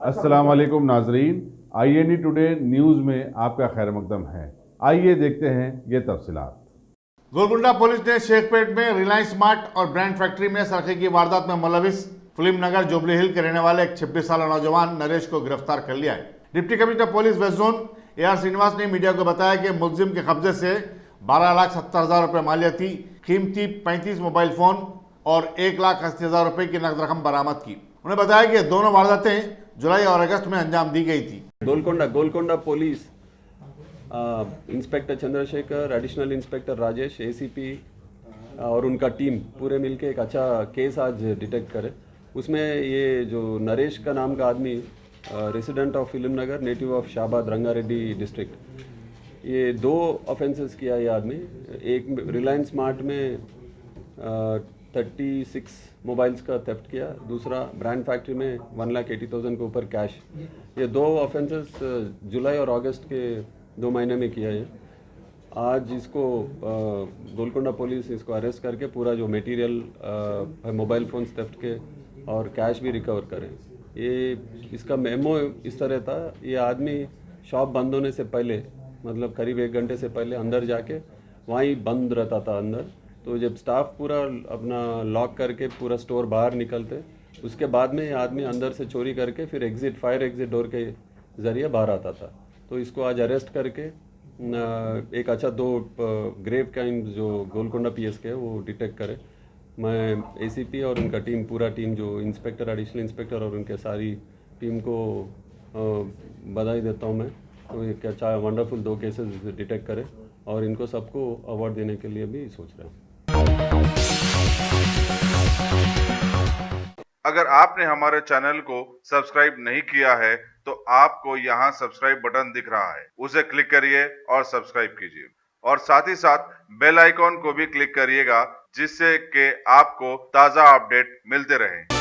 अस्सलाम वालेकुम नाजरीन, INE टुडे न्यूज़ में आपका खैर मकदम है। आइए देखते हैं ये तफसीलात। गोलकुंडा पुलिस ने शेखपेट में रिलायंस स्मार्ट और ब्रांड फैक्ट्री में सरखे की वारदात में मुलविस फिल्म नगर जुबली हिल के रहने वाले एक 26 साल नौजवान नरेश को गिरफ्तार कर लिया है। Deputy commissioner police west zone AR Srinivas ने मीडिया को बताया कि मुलजिम के कब्जे से 12,70,000 रुपये मालियती, कीमती 35 मोबाइल फोन और 1,80,000 रुपये की नकद रकम बरामद की। उन्होंने बताया कि दोनों वारदातें जुलाई और अगस्त में अंजाम दी गई थी। Golconda police inspector Chandrashekhar, additional inspector Rajesh, ACP और उनका टीम पूरे मिलके एक अच्छा केस आज डिटेक्ट करे। उसमें ये जो नरेश का नाम का आदमी resident of Film Nagar, native of Shahabad Rangareddy district, ये 2 ऑफेंसेस किया ये आदमी। एक रिलायंस स्मार्ट में 36 मोबाइल्स का थेफ्ट किया, दूसरा ब्रांड फैक्ट्री में 1,80,000 के ऊपर कैश। ये 2 ऑफेंसेस जुलाई और अगस्त के 2 महीने में किया है। आज इसको गोलकोंडा पुलिस इसको अरेस्ट करके पूरा जो मटेरियल मोबाइल फ़ोन्स थेफ्ट के और कैश भी रिकवर करें। ये इसका मेमो इस तरह था, ये आदमी शॉप बंद होने से पहले, मतलब करीब 1 घंटे से पहले अंदर जाके वहीं बंद रहता था अंदर। तो जब स्टाफ पूरा अपना लॉक करके पूरा स्टोर बाहर निकलते, उसके बाद में ये आदमी अंदर से चोरी करके फिर फायर एग्जिट डोर के ज़रिए बाहर आता था। तो इसको आज अरेस्ट करके एक अच्छा 2 ग्रेव काइंड जो गोलकोंडा PS के है वो डिटेक्ट करे। मैं ACP और उनका टीम, पूरा टीम जो इंस्पेक्टर, एडिशनल इंस्पेक्टर और उनके सारी टीम को बधाई देता हूँ मैं। तो एक अच्छा वंडरफुल 2 केसेस डिटेक्ट करे और इनको सबको अवार्ड देने के लिए भी सोच रहे हैं। अगर आपने हमारे चैनल को सब्सक्राइब नहीं किया है तो आपको यहाँ सब्सक्राइब बटन दिख रहा है, उसे क्लिक करिए और सब्सक्राइब कीजिए और साथ ही साथ बेल आइकॉन को भी क्लिक करिएगा, जिससे कि आपको ताज़ा अपडेट मिलते रहें।